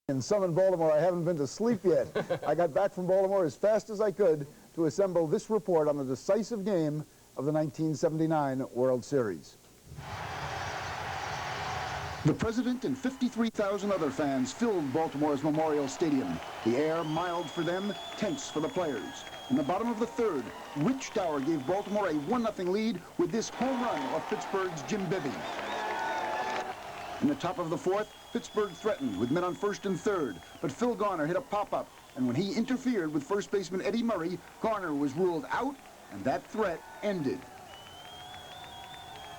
And some in Baltimore, I haven't been to sleep yet. I got back from Baltimore as fast as I could to assemble this report on the decisive game of the 1979 World Series. The president and 53,000 other fans filled Baltimore's Memorial Stadium. The air mild for them, tense for the players. In the bottom of the third, Rich Dower gave Baltimore a 1-0 lead with this home run off Pittsburgh's Jim Bibby. In the top of the fourth, Pittsburgh threatened with men on first and third, but Phil Garner hit a pop-up, and when he interfered with first baseman Eddie Murray, Garner was ruled out, and that threat ended.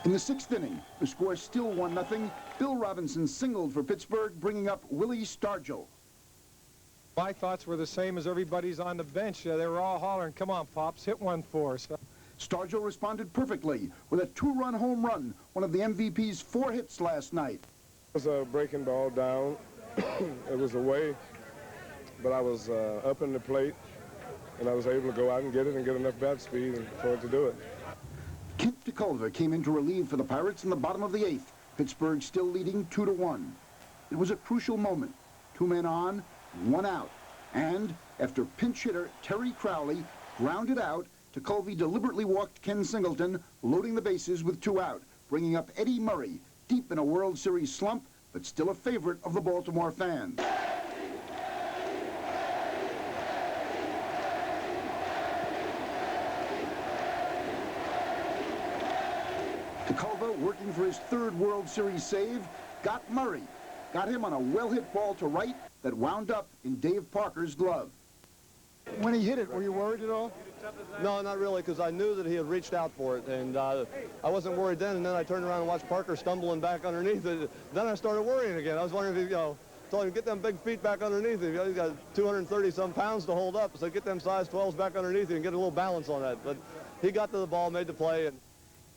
In the sixth inning, the score still 1-0. Bill Robinson singled for Pittsburgh, bringing up Willie Stargel. My thoughts were the same as everybody's on the bench. They were all hollering, "Come on, Pops, hit one for us." Stargel responded perfectly with a 2-run home run, one of the MVP's 4 hits last night. It was a breaking ball down. It was away, but I was up in the plate, and I was able to go out and get it and get enough bat speed for it to do it. Kent DeCulver came in to relieve for the Pirates in the bottom of the 8th. Pittsburgh still leading 2-1. It was a crucial moment. 2 men on, 1 out. And after pinch hitter Terry Crowley grounded out, DeCulver deliberately walked Ken Singleton, loading the bases with 2 out, bringing up Eddie Murray, deep in a World Series slump, but still a favorite of the Baltimore fans. DeCulver, working for his 3rd World Series save, got Murray. Got him on a well-hit ball to right that wound up in Dave Parker's glove. When he hit it, were you worried at all? No, not really, because I knew that he had reached out for it, and I wasn't worried then. And then I turned around and watched Parker stumbling back underneath it. Then I started worrying again. I was wondering if he, told him to get them big feet back underneath him. He's got 230-some pounds to hold up, so get them size 12s back underneath him and get a little balance on that. But he got to the ball, made the play. And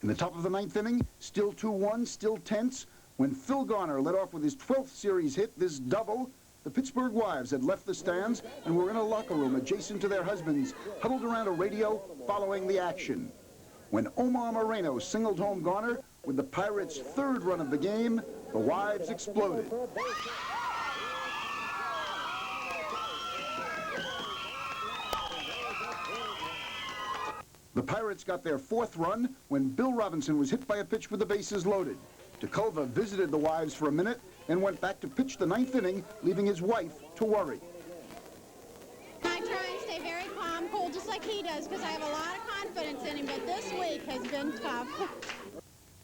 in the top of the 9th inning, still 2-1, still tense, when Phil Garner led off with his 12th series hit, this double. The Pittsburgh wives had left the stands and were in a locker room adjacent to their husbands, huddled around a radio following the action. When Omar Moreno singled home Garner with the Pirates' 3rd run of the game, the wives exploded. The Pirates got their 4th run when Bill Robinson was hit by a pitch with the bases loaded. DeCulver visited the wives for a minute, then went back to pitch the 9th inning, leaving his wife to worry. I try and stay very calm, cool, just like he does, because I have a lot of confidence in him, but this week has been tough.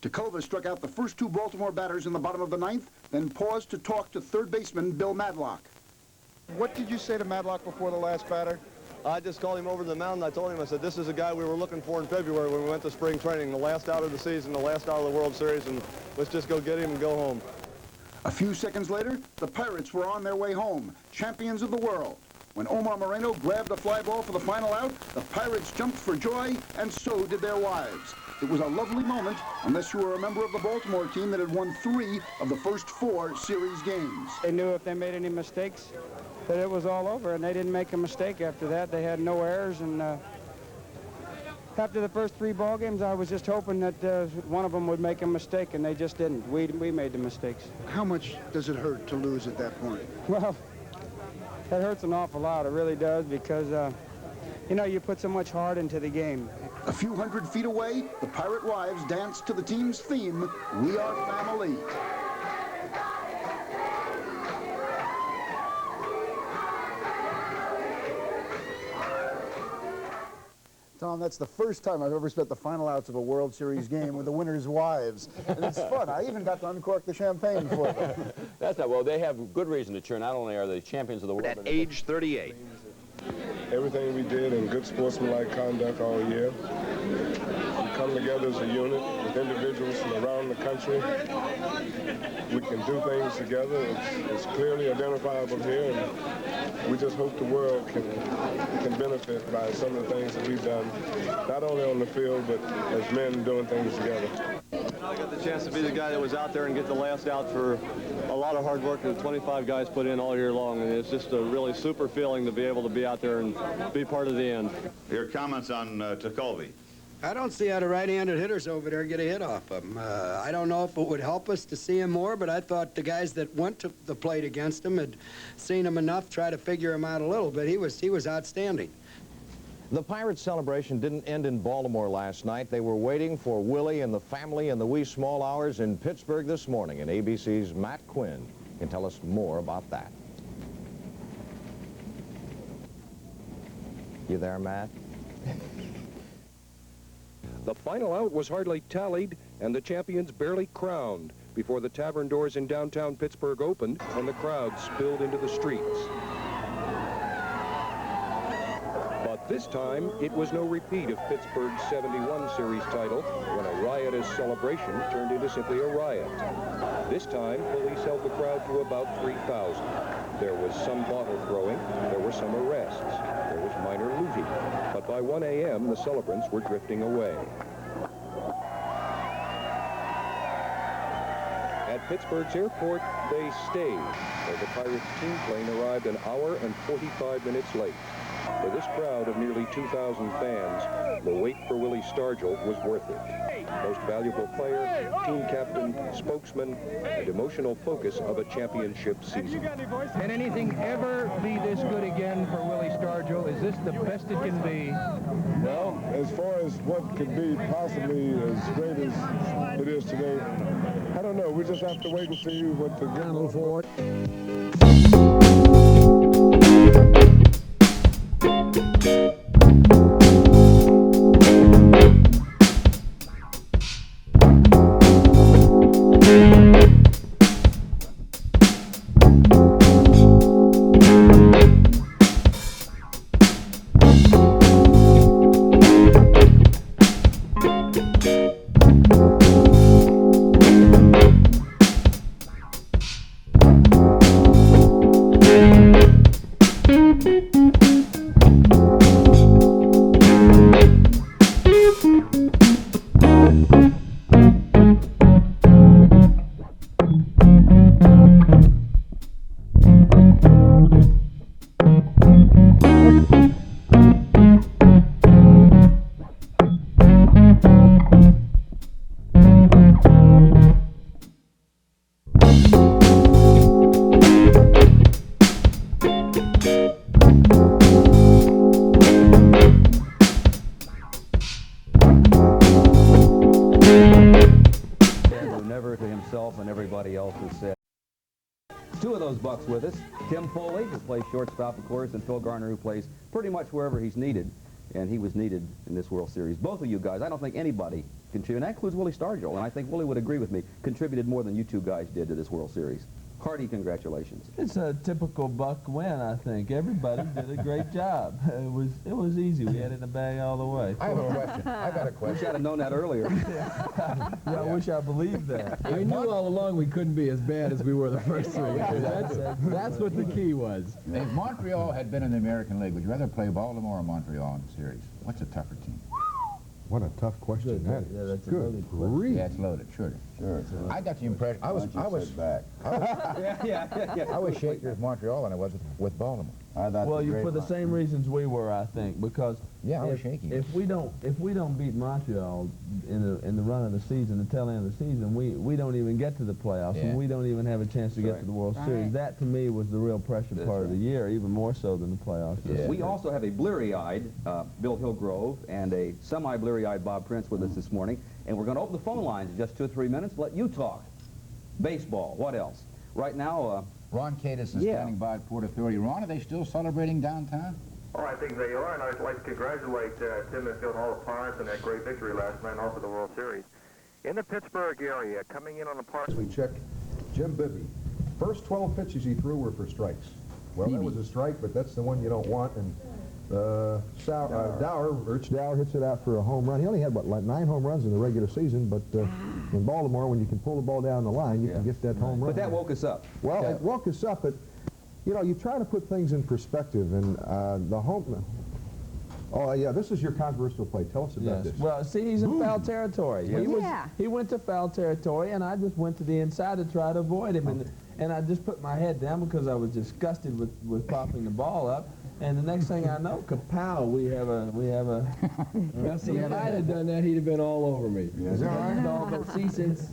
DeCulver struck out the first 2 Baltimore batters in the bottom of the 9th, then paused to talk to 3rd baseman Bill Madlock. What did you say to Madlock before the last batter? I just called him over to the mountain. I told him, I said, this is a guy we were looking for in February when we went to spring training, the last out of the season, the last out of the World Series, and let's just go get him and go home. A few seconds later, the Pirates were on their way home, champions of the world. When Omar Moreno grabbed a fly ball for the final out, the Pirates jumped for joy, and so did their wives. It was a lovely moment, unless you were a member of the Baltimore team that had won 3 of the first 4 series games. They knew if they made any mistakes that it was all over, and they didn't make a mistake after that. They had no errors, and after the first 3 ball games, I was just hoping that one of them would make a mistake, and they just didn't. We made the mistakes. How much does it hurt to lose at that point? Well, that hurts an awful lot. It really does, because, you know, you put so much heart into the game. A few hundred feet away, the Pirate wives danced to the team's theme, "We Are Family." Tom, that's the first time I've ever spent the final outs of a World Series game with the winners' wives. And it's fun. I even got to uncork the champagne for them. That's not, well, they have good reason to cheer. Not only are they champions of the world. At age 38. Everything we did in good sportsmanlike conduct all year. We come together as a unit with individuals from around the country. We can do things together. It's clearly identifiable here, and we just hope the world can benefit by some of the things that we've done, not only on the field, but as men doing things together. I got the chance to be the guy that was out there and get the last out for a lot of hard work that 25 guys put in all year long, and it's just a really super feeling to be able to be out there and be part of the end. Your comments on DeCulver. I don't see how the right-handed hitters over there get a hit off of him. I don't know if it would help us to see him more, but I thought the guys that went to the plate against him had seen him enough, try to figure him out a little bit. He was outstanding. The Pirates celebration didn't end in Baltimore last night. They were waiting for Willie and the family in the wee small hours in Pittsburgh this morning, and ABC's Matt Quinn can tell us more about that. You there, Matt? The final out was hardly tallied and the champions barely crowned before the tavern doors in downtown Pittsburgh opened and the crowd spilled into the streets. But this time, it was no repeat of Pittsburgh's '71 series title when a riotous celebration turned into simply a riot. This time, police held the crowd to about 3,000. There was some bottle throwing, there were some arrests, there was minor looting, but by 1 a.m. the celebrants were drifting away. At Pittsburgh's airport, they stayed, where the Pirates team plane arrived an hour and 45 minutes late. For this crowd of nearly 2,000 fans, the wait for Willie Stargel was worth it. Most valuable player, team captain, spokesman, and emotional focus of a championship season. Can anything ever be this good again for Willie Stargel? Is this the best it can be? Well, as far as what could be possibly as great as it is today, I don't know. We just have to wait and see what the game will forward. And everybody else has said. Two of those bucks with us, Tim Foley, who plays shortstop, of course, and Phil Garner, who plays pretty much wherever he's needed, and he was needed in this World Series. Both of you guys, I don't think anybody contributed, and that includes Willie Stargel, and I think Willie would agree with me, contributed more than you two guys did to this World Series. Hearty congratulations. It's a typical Buck win, I think. Everybody did a great job. It was easy. We had it in the bag all the way. I have a question. I got a question. Wish I'd have known that earlier. Yeah, I wish I believed that. We knew all along we couldn't be as bad as we were the first three. That's what the key was. If Montreal had been in the American League, would you rather play Baltimore or Montreal in the series? What's a tougher team? What a tough question that is. Yeah, that's good. a loaded question. Yeah, it's loaded, sure. I got the impression I was back. I was shakier with Montreal than I was with Baltimore. Well, for the same reasons we were, I think, because I was shaky. If we don't beat Montreal in the run of the season, the tail end of the season, we don't even get to the playoffs, and we don't even have a chance to get to the World Series. That to me was the real pressure part of the year, even more so than the playoffs. Yeah. We also have a bleary-eyed Bill Hillgrove and a semi-bleary-eyed Bob Prince with us this morning, and we're going to open the phone lines in just 2 or 3 minutes. Let you talk. Baseball. What else? Right now. Ron Cadis is standing by at Port Authority. Ron, are they still celebrating downtown? Oh, I think they are, and I'd like to congratulate Tim and Phil Hall of Pirates on that great victory last night off of the World Series. In the Pittsburgh area, coming in on the park. We check Jim Bibby. First 12 pitches he threw were for strikes. Well, that was a strike, but that's the one you don't want. And Rich Dower hits it out for a home run. He only had, what, like 9 home runs in the regular season, but in Baltimore, when you can pull the ball down the line, you can get that home run. But that woke us up. Well, it woke us up, but, you know, you try to put things in perspective, and the home... Oh, yeah, this is your controversial play. Tell us about this. Well, see, he's in foul territory. He went to foul territory, and I just went to the inside to try to avoid him. And I just put my head down because I was disgusted with popping the ball up. And the next thing I know, kapow, we have a. Now, see, if I had done that, he'd have been all over me. Is that right? No, but see, since,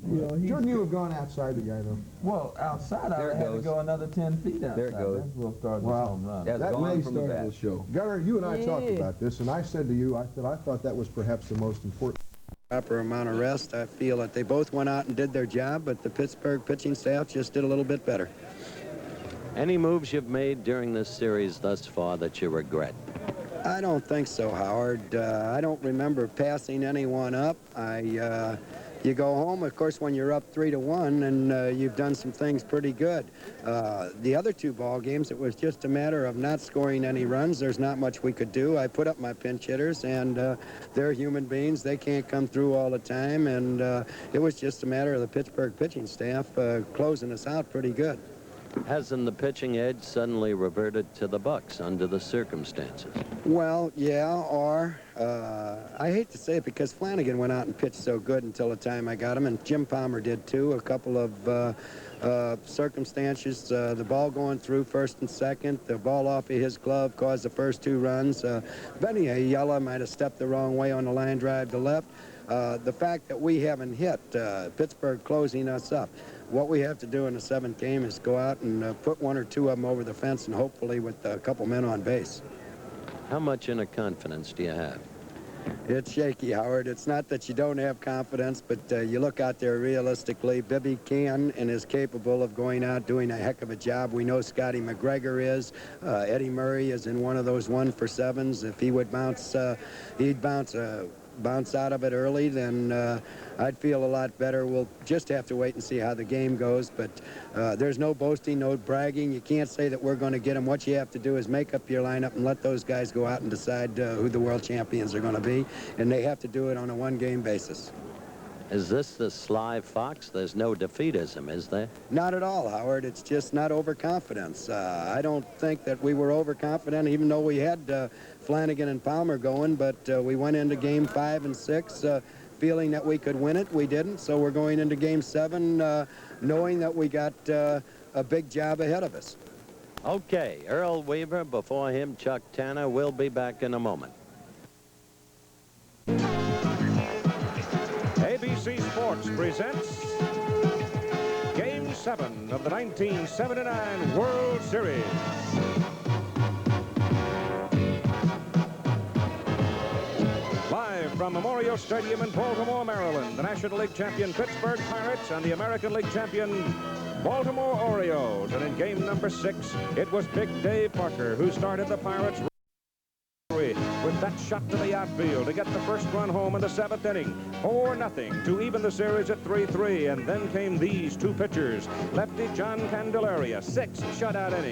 you know, Jordan, you have gone outside the guy, though. well, outside, I had to go another 10 feet outside. There it goes. That's what started the Wow. home run. That's That gone may from the start bat. the show. Gunnar, you and I talked about this, and I said to you, I thought that was perhaps the most important. Proper amount of rest. I feel that they both went out and did their job, but the Pittsburgh pitching staff just did a little bit better. Any moves you've made during this series thus far that you regret? I don't think so, Howard. I don't remember passing anyone up. You go home, of course, when you're up 3-1, and you've done some things pretty good. The other two ball games, it was just a matter of not scoring any runs. There's not much we could do. I put up my pinch hitters, and they're human beings. They can't come through all the time, and it was just a matter of the Pittsburgh pitching staff closing us out pretty good. Hasn't the pitching edge suddenly reverted to the Bucks under the circumstances? Well, yeah, or I hate to say it because Flanagan went out and pitched so good until the time I got him, and Jim Palmer did too. A couple of circumstances, the ball going through first and second, the ball off of his glove caused the first 2 runs. Benny Ayala might have stepped the wrong way on the line drive to left. The fact that we haven't hit, Pittsburgh closing us up. What we have to do in the 7th game is go out and put 1 or 2 of them over the fence, and hopefully with a couple men on base. How much inner confidence do you have? It's shaky, Howard. It's not that you don't have confidence, but you look out there realistically. Bibby can and is capable of going out doing a heck of a job. We know Scotty McGregor is. Eddie Murray is in one of those 1-for-7s. If he would bounce, he'd bounce out of it early, then I'd feel a lot better. We'll just have to wait and see how the game goes, but there's no boasting, no bragging. You can't say that we're going to get them. What you have to do is make up your lineup and let those guys go out and decide who the world champions are going to be, and they have to do it on a 1-game basis. Is this the sly fox? There's no defeatism, is there? Not at all, Howard. It's just not overconfidence. I don't think that we were overconfident, even though we had Flanagan and Palmer going, but we went into game 5 and 6 feeling that we could win it. We didn't, so we're going into game 7 knowing that we got a big job ahead of us. Okay, Earl Weaver, before him Chuck Tanner. We'll be back in a moment. ABC Sports presents Game 7 of the 1979 World Series. Live from Memorial Stadium in Baltimore, Maryland, the National League champion Pittsburgh Pirates and the American League champion Baltimore Orioles. And in game number 6, it was Big Dave Parker who started the Pirates with that shot to the outfield to get the first run home in the 7th inning. 4-0 to even the series at 3-3. And then came these 2 pitchers. Lefty John Candelaria, 6 shutout innings.